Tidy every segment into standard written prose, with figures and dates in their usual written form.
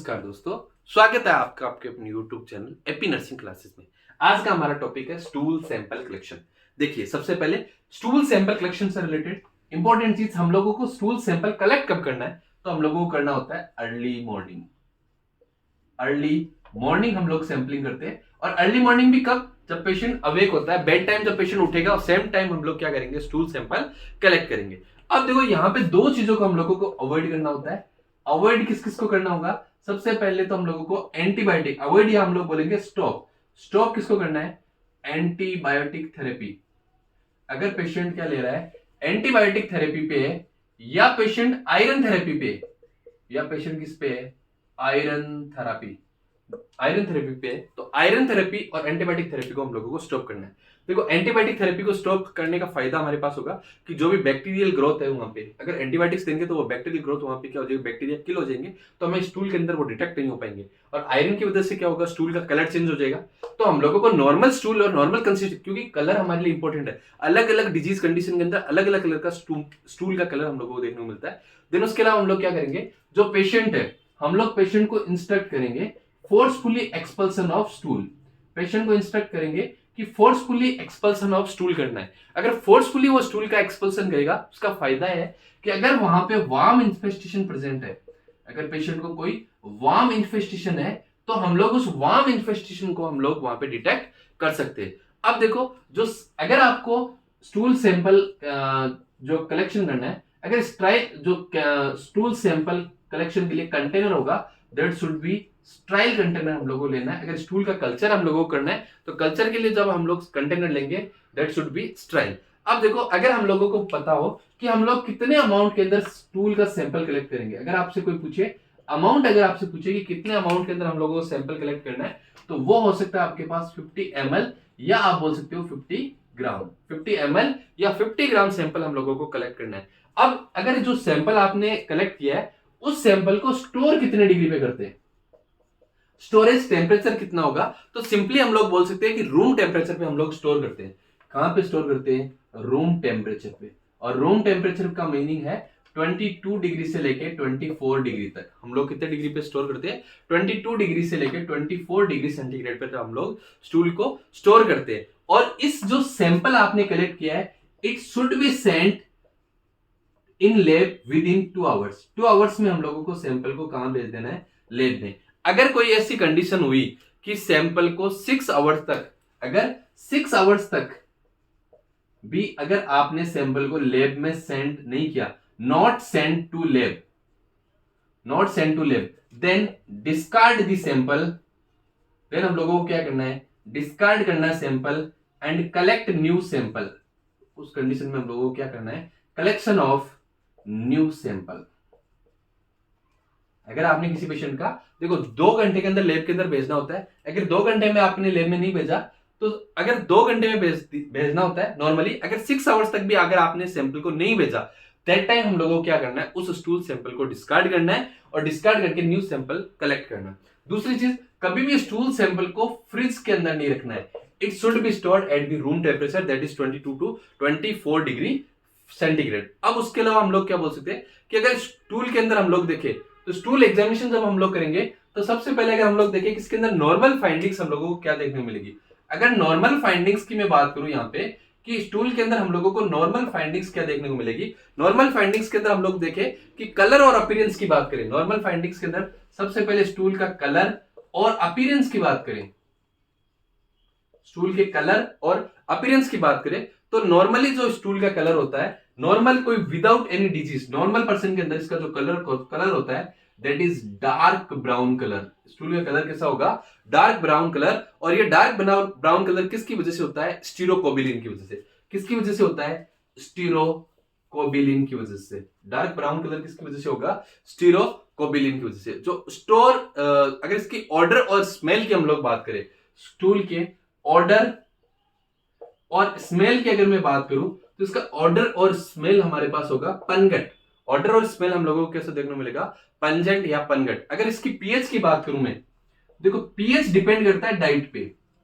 नमस्कार दोस्तों, स्वागत है आपका आपके अपने YouTube channel AP nursing classes में। आज का हमारा टॉपिक है स्टूल सैंपल कलेक्शन। देखिए, सबसे पहले स्टूल सैंपल कलेक्शन से रिलेटेड इंपॉर्टेंट चीज, हम लोगों को स्टूल सैंपल कलेक्ट कब करना है, तो हम लोगों को करना होता है अर्ली मॉर्निंग। अर्ली मॉर्निंग हम लोग सैंपलिंग करते हैं। और अर्ली मॉर्निंग भी कब? जब पेशेंट अवेक होता है, बेड टाइम जब पेशेंट उठेगा, और सेम टाइम हम लोग क्या करेंगे, स्टूल सैंपल कलेक्ट करेंगे। अब देखो, यहाँ पे दो चीजों को हम लोगों को अवॉइड करना होता है। अवॉइड किस किस को करना होगा? सबसे पहले तो हम लोगों को एंटीबायोटिक अवॉइड, या हम लोग बोलेंगे स्टॉप। स्टॉप किसको करना है? Antibiotic therapy. अगर पेशेंट क्या ले रहा है, एंटीबायोटिक थेरेपी पे है, या पेशेंट आयरन थेरेपी पे, या पेशेंट किस पे है, आयरन थेरेपी, आयरन थेरेपी पे है, तो आयरन थेरेपी और एंटीबायोटिक थेरेपी को हम लोगों को स्टॉप करना है। देखो, एंटीबायोटिक थेरेपी को स्टॉप करने का फायदा हमारे पास होगा कि जो भी बैक्टीरियल ग्रोथ है वहां पे, अगर एंटीबायोटिक्स देंगे तो वो बैक्टीरियल ग्रोथ वहां पे क्या हो जाएगी, बैक्टीरिया किल हो जाएंगे, तो हमें स्टूल के अंदर वो डिटेक्ट नहीं हो पाएंगे। और आयरन की वजह से क्या होगा, स्टूल का कलर चेंज हो जाएगा। तो हम लोगों को नॉर्मल स्टूल और नॉर्मल कंसिस्टेंसी, क्योंकि कलर हमारे लिए इंपॉर्टेंट है, अलग अलग डिजीज कंडीशन के अंदर अलग अलग कलर का स्टूल का कलर हम लोगों को देखने को मिलता है। देन उसके अलावा हम लोग क्या करेंगे, जो पेशेंट है, हम लोग पेशेंट को इंस्ट्रक्ट करेंगे forcefully expulsion of stool. Patient को इंस्ट्रक्ट करेंगे कि फोर्सफुली एक्सपल्सन ऑफ स्टूल करना है। अगर फोर्सफुली वो स्टूल का एक्सपल्सन करेगा, उसका फायदा है कि अगर वहां पे वार्म इन्फेस्टेशन प्रेजेंट है, अगर पेशेंट को कोई वार्म इन्फेस्टेशन है, तो हम लोग उस वार्म इन्फेस्टेशन को हम लोग वहां पे डिटेक्ट कर सकते हैं। अब देखो, जो अगर आपको स्टूल सैंपल जो कलेक्शन करना है, अगर स्टूल सैंपल कलेक्शन के लिए कंटेनर होगा, दैट शुड बी स्ट्राइल कंटेनर हम लोगों को लेना है। अगर स्टूल का कल्चर हम लोगों को करना है, तो कल्चर के लिए जब हम लोग कंटेनर लेंगे, दैट शुड बी स्ट्राइल। अब देखो, अगर हम लोगों को पता हो कि हम लोग कितने अमाउंट के अंदर स्टूल का सैंपल कलेक्ट करेंगे, अगर आपसे कोई पूछे अमाउंट, अगर आपसे पूछे कि कितने अमाउंट के अंदर हम लोगों को सैंपल कलेक्ट करना है, तो वो हो सकता है आपके पास 50 ml, या आप बोल सकते हो 50 ग्राम। 50 ml या 50 ग्राम सैंपल हम लोगों को कलेक्ट करना है। अब अगर जो सैंपल आपने कलेक्ट किया है, उस सैंपल को स्टोर कितने डिग्री पे करते हैं, स्टोरेज टेम्परेचर कितना होगा, तो सिंपली हम लोग बोल सकते हैं कि रूम टेम्परेचर पे हम लोग स्टोर करते हैं। कहां पे स्टोर करते हैं? रूम टेम्परेचर पे। और रूम टेम्परेचर का मीनिंग है 22 डिग्री से लेके 24 डिग्री तक। हम लोग कितने डिग्री पे स्टोर करते हैं? 22 डिग्री से लेके 24 डिग्री सेंटीग्रेड पे हम लोग स्टूल को स्टोर करते हैं। और इस जो सैंपल आपने कलेक्ट किया है, it should be sent in lab with in 2 hours. 2 hours में हम लोगों को सैंपल को कहां भेज देना है? लैब में। अगर कोई ऐसी कंडीशन हुई कि सैंपल को 6 आवर्स तक, अगर 6 आवर्स तक भी अगर आपने सैंपल को लैब में सेंड नहीं किया, not send to lab, not send to lab, then discard the sample. Then हम लोगों को क्या करना है? डिस्कार्ड करना है sample and collect new sample. उस कंडीशन में हम लोगों को क्या करना है? Collection of new sample. अगर आपने किसी पेशेंट का, देखो 2 घंटे के अंदर लैब के अंदर भेजना होता है। अगर 2 घंटे में आपने लैब में नहीं भेजा, तो अगर 2 घंटे में भेजना होता है नॉर्मली, अगर 6 आवर्स तक भी अगर आपने सैंपल को नहीं भेजा, दैट टाइम हम लोगों को क्या करना है? उस स्टूल सैंपल को डिस्कार्ड करना है, और डिस्कार्ड करके न्यू सैंपल कलेक्ट करना है। दूसरी चीज, कभी भी स्टूल सैंपल को फ्रिज के अंदर नहीं रखना है। It should be stored at the room temperature, that is 22 to 24 degree centigrade. अब उसके अलावा हम लोग क्या बोल सकते हैं कि अगर स्टूल के अंदर हम लोग देखें, तो स्टूल एग्जामिनेशन जब हम लोग करेंगे, तो सबसे पहले अगर हम लोग देखें कि इसके अंदर नॉर्मल फाइंडिंग्स हम लोगों को क्या देखने को मिलेगी। अगर नॉर्मल फाइंडिंग्स की मैं बात करूं यहाँ पे, कि स्टूल के अंदर हम लोगों को नॉर्मल फाइंडिंग्स क्या देखने को मिलेगी, नॉर्मल फाइंडिंग्स के अंदर हम लोग देखें कि कलर और अपीयरेंस की बात करें। नॉर्मल फाइंडिंग्स के अंदर सबसे पहले स्टूल का कलर और अपीयरेंस की बात करें, स्टूल के कलर और अपीयरेंस की बात करें, तो नॉर्मली जो स्टूल का कलर होता है, नॉर्मल कोई without any disease, normal person के अंदर इसका जो कलर होता है, that is dark brown colour. Stool का कलर कैसा होगा? Dark brown colour. और ये डार्क ब्राउन कलर किसकी वजह से होता है? स्टीरोकोबिलिन की वजह से। किसकी वजह से होता है? स्टीरोकोबिलिन की वजह से। डार्क ब्राउन कलर किसकी वजह से होगा? स्टीरोकोबिलिन की वजह से। जो अगर इसकी ऑर्डर और स्मेल की हम लोग बात करें, स्टूल के ऑर्डर और स्मेल की अगर मैं बात करूं, तो इसका ऑर्डर और स्मेल हमारे पास होगा पंगट। ऑर्डर और स्मेल हम लोगों को कैसे देखने को मिलेगा? पंजेंट या पंगट। अगर इसकी पीएच की बात करूं मैं, देखो पीएच डिपेंड करता है डाइट पे।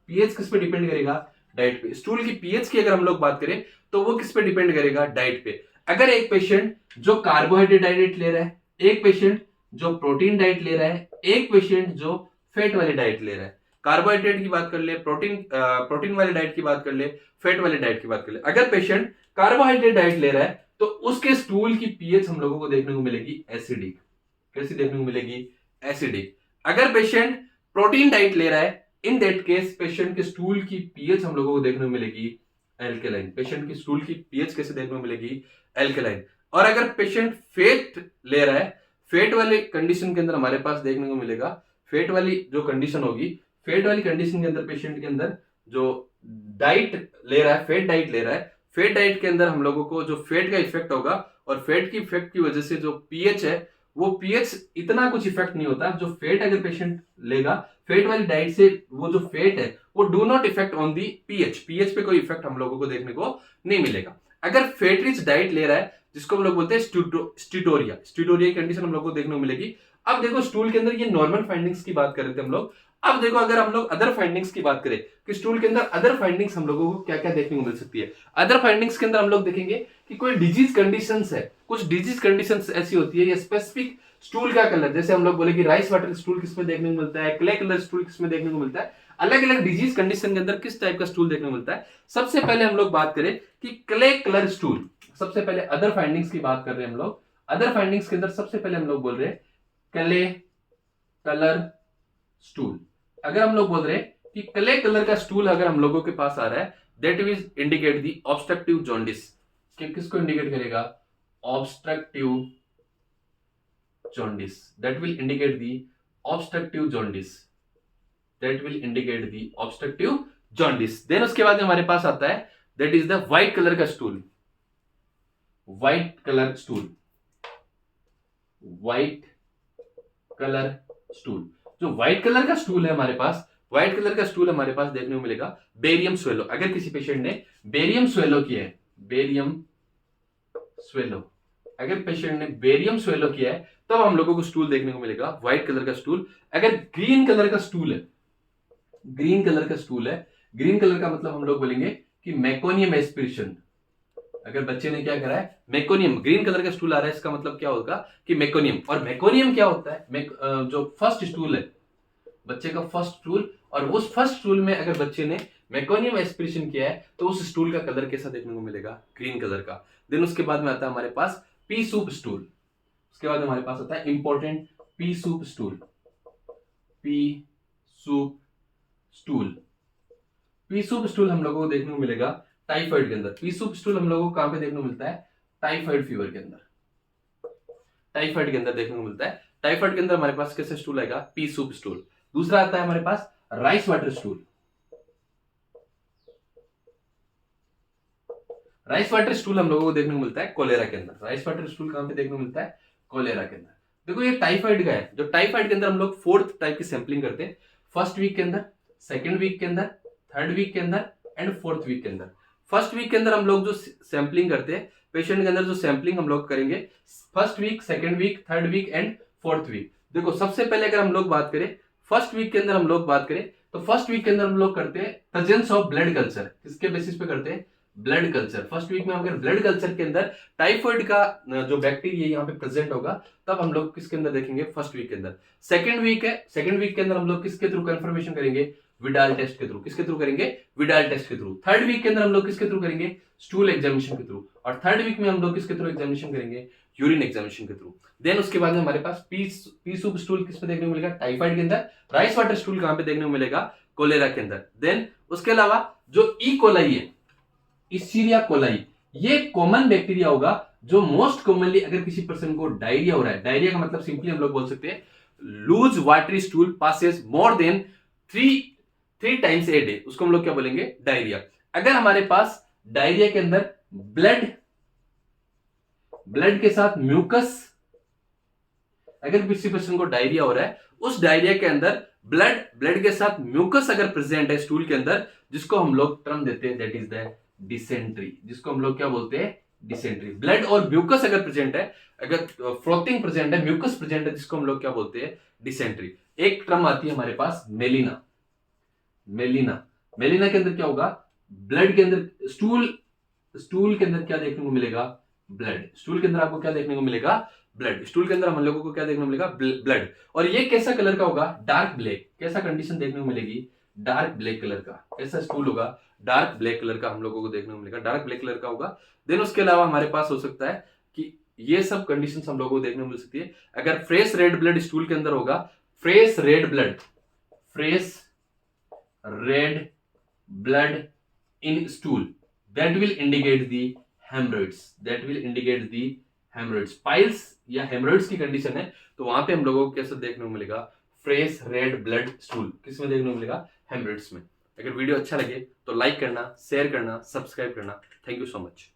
पीएच किस पे डिपेंड करेगा? डाइट पे। स्टूल की पीएच की अगर हम लोग बात करें, तो वो किस पे डिपेंड करेगा? डाइट पे। अगर एक पेशेंट जो कार्बोहाइड्रेट डाइट ले रहा है, एक पेशेंट जो प्रोटीन डाइट ले रहा है, एक पेशेंट जो फैट वाली डाइट ले रहा है। कार्बोहाइड्रेट की बात कर ले, प्रोटीन वाली डाइट की बात कर ले, फैट वाली डाइट की बात कर ले। अगर पेशेंट कार्बोहाइड्रेट डाइट ले रहा है तो उसके स्टूल की पीएच हम लोगों को देखने को मिलेगी एसिडिक। कैसी देखने को मिलेगी? एसिडिक। अगर पेशेंट प्रोटीन डाइट ले रहा है, इन दैट केस पेशेंट के स्टूल की पीएच हम लोगों को देखने को मिलेगी एल्केलाइन। पेशेंट की स्टूल की पीएच कैसे देखने को मिलेगी? एल्केलाइन। और अगर पेशेंट फेट ले रहा है, फेट वाली कंडीशन के अंदर हमारे पास देखने को मिलेगा, फेट वाली जो कंडीशन होगी, फेट वाली कंडीशन के अंदर पेशेंट के अंदर जो डाइट ले रहा है, फेट डाइट ले रहा है, फेट डाइट के अंदर हम लोगों को जो फेट का इफेक्ट होगा और फेट की इफेक्ट की वजह से जो पीएच है, वो पीएच इतना कुछ इफेक्ट नहीं होता। जो फेट अगर पेशेंट लेगा, फेट वाली डाइट से वो जो फेट है वो do not effect on the pH, pH पे कोई इफेक्ट हम लोगों को देखने को नहीं मिलेगा। अगर फेट रिच डाइट ले रहा है, जिसको हम लोग बोलते हैं स्टीटोरिया, स्टीटोरिया की कंडीशन हम लोग को देखने को मिलेगी। अब देखो स्टूल के अंदर ये नॉर्मल फाइंडिंग्स की बात कर रहे थे हम लोग। अब देखो अगर हम लोग अदर फाइंडिंग्स की बात करें कि स्टूल के अंदर अदर फाइंडिंग्स हम लोगों को क्या क्या देखने को मिल सकती है। अदर फाइंडिंग्स के अंदर हम लोग देखेंगे कि कोई डिजीज कंडीशंस है, कुछ डिजीज कंडीशंस ऐसी होती है, या स्पेसिफिक स्टूल का कलर, जैसे हम लोग बोले कि राइस वाटर स्टूल किसमें देखने को मिलता है, क्ले कलर स्टूल किसमें देखने को मिलता है, अलग अलग डिजीज कंडीशन के अंदर किस टाइप का स्टूल देखने को मिलता है। सबसे पहले हम लोग बात करें कि क्ले कलर स्टूल, सबसे पहले अदर फाइंडिंग्स की बात कर रहे हैं हम लोग। अदर फाइंडिंग्स के अंदर सबसे पहले हम लोग बोल रहे हैं क्ले कलर स्टूल। अगर हम लोग बोल रहे हैं कि क्ले कलर का स्टूल अगर हम लोगों के पास आ रहा है, that will indicate the obstructive jaundice. किसको इंडिकेट करेगा? Obstructive jaundice. That will indicate the obstructive jaundice, that will indicate the obstructive jaundice. Then उसके बाद हमारे पास आता है that is the white colour का stool, white colour stool, white colour stool. जो व्हाइट कलर का स्टूल है हमारे पास, व्हाइट कलर का स्टूल हमारे पास देखने को मिलेगा बेरियम स्वेलो। अगर किसी पेशेंट ने बेरियम स्वेलो किया है, बेरियम स्वेलो, अगर पेशेंट ने बेरियम स्वेलो किया है तब हम लोगों को स्टूल देखने को मिलेगा व्हाइट कलर का स्टूल। अगर ग्रीन कलर का स्टूल है, ग्रीन कलर का स्टूल है, ग्रीन कलर का मतलब हम लोग बोलेंगे कि मेकोनियम एस्पिरेशन। अगर बच्चे ने क्या करा है, मेकोनियम, ग्रीन कलर का स्टूल आ रहा है, इसका मतलब क्या होगा कि मेकोनियम। और मेकोनियम क्या होता है? जो फर्स्ट स्टूल है, बच्चे का फर्स्ट स्टूल, और उस फर्स्ट स्टूल में अगर बच्चे ने मेकोनियम एस्पिरेशन किया है तो उस स्टूल का कलर कैसा देखने को मिलेगा? ग्रीन कलर का। देन उसके बाद में आता है हमारे पास पी सूप स्टूल। उसके बाद हमारे पास आता है important P soup stool, P soup stool. P soup stool हम लोगों को देखने को मिलेगा टाइफाइड के अंदर। पी सूप स्टूल हम लोगों को कहां पे देखने को मिलता है? टाइफाइड फीवर के अंदर, टाइफाइड के अंदर देखने को मिलता है। टाइफाइड के अंदर हमारे पास कैसे स्टूल आएगा? Pea soup stool. दूसरा आता है हमारे पास rice water stool. Rice water stool हम लोगों को देखने को मिलता है कोलेरा के अंदर। राइस वाटर स्टूल कहां पे देखने को मिलता है? कोलेरा के अंदर। देखो ये टाइफाइड का है, जो टाइफाइड के अंदर हम लोग 4th टाइप की सैंपलिंग करते हैं, फर्स्ट वीक के अंदर, सेकेंड वीक के अंदर, थर्ड वीक के अंदर एंड 4th वीक के अंदर। फर्स्ट वीक के अंदर हम लोग जो सैंपलिंग करते हैं, पेशेंट के अंदर जो सैंपलिंग हम लोग करेंगे first week, second week, third week and 4th week. देखो सबसे पहले अगर हम लोग बात करें फर्स्ट वीक के अंदर, हम लोग बात करें तो फर्स्ट वीक के अंदर हम लोग करते हैं प्रेजेंस ऑफ ब्लड कल्चर। किसके बेसिस पे करते हैं? Blood culture. फर्स्ट वीक में अगर ब्लड कल्चर के अंदर टाइफाइड का जो बैक्टीरिया यहाँ पे प्रेजेंट होगा तब हम लोग किसके अंदर देखेंगे? फर्स्ट वीक के अंदर। सेकंड वीक है, सेकंड वीक के अंदर हम लोग किसके थ्रू कंफर्मेशन करेंगे? विडाल टेस्ट के थ्रू। किसके थ्रू करेंगे? विडाल टेस्ट के थ्रू। थर्ड वीक के अंदर हम लोग किसके थ्रू करेंगे? स्टूल एग्जामिनेशन के थ्रू। और थर्ड वीक में हम लोग किसके थ्रू एग्जामिनेशन करेंगे? यूरिन एग्जामिनेशन के थ्रू। देन उसके बाद में हमारे पास पी सूप स्टूल किस पे देखने को मिलेगा? टाइफाइड के अंदर। राइस वाटर स्टूल कहां पे देखने को मिलेगा? कोलेरा के अंदर। देन उसके अलावा जो ई कोलाई है, इसीरिया कोलाई, ये कॉमन बैक्टीरिया होगा जो मोस्ट कॉमनली अगर किसी पर्सन को डायरिया हो रहा है, डायरिया का मतलब सिंपली हम लोग बोल सकते हैं loose watery stool passes more than three times a day, उसको हम लोग क्या बोलेंगे? डायरिया। अगर हमारे पास डायरिया के अंदर ब्लड के साथ म्यूकस, अगर किसी पर्सन को डायरिया हो रहा है, उस डायरिया के अंदर ब्लड के साथ म्यूकस अगर प्रेजेंट है स्टूल के अंदर, जिसको हम लोग टर्म देते हैं दैट इज द डिसेंट्री, जिसको हम लोग क्या बोलते हैं? डिसेंट्री। ब्लड और म्यूकस अगर प्रेजेंट है, अगर फ्रोथिंग प्रेजेंट है, म्यूकस प्रेजेंट है, जिसको हम लोग क्या बोलते हैं? डिसेंट्री। एक टर्म आती है हमारे पास मेलिना। मेलिना के अंदर क्या होगा? ब्लड के अंदर स्टूल के अंदर क्या देखने को मिलेगा? ब्लड। स्टूल के अंदर आपको क्या देखने को मिलेगा? ब्लड, स्टूल के अंदर हम लोगों को क्या देखने को मिलेगा, ब्लड। और ये कैसा कलर का होगा, डार्क ब्लैक। कैसा कंडीशन देखने को मिलेगी, डार्क ब्लैक कलर का। ऐसा स्टूल होगा डार्क ब्लैक कलर का, हम लोगों को देखने को मिलेगा, डार्क ब्लैक कलर का होगा। देन उसके अलावा हमारे पास हो सकता है कि ये सब कंडीशंस हम लोगों को देखने को मिल सकती है। अगर फ्रेश रेड ब्लड स्टूल के अंदर होगा, fresh red blood, fresh red blood in stool, that will indicate the hemorrhoids, that will indicate the hemorrhoids। Piles या हेमरोइड्स की कंडीशन है तो वहां पे हम लोगों को कैसे देखने को मिलेगा, फ्रेश रेड ब्लड स्टूल। किसमें देखने को मिलेगा, हेमरोइड्स में। अगर वीडियो अच्छा लगे तो लाइक करना, शेयर करना, सब्सक्राइब करना। Thank you so much.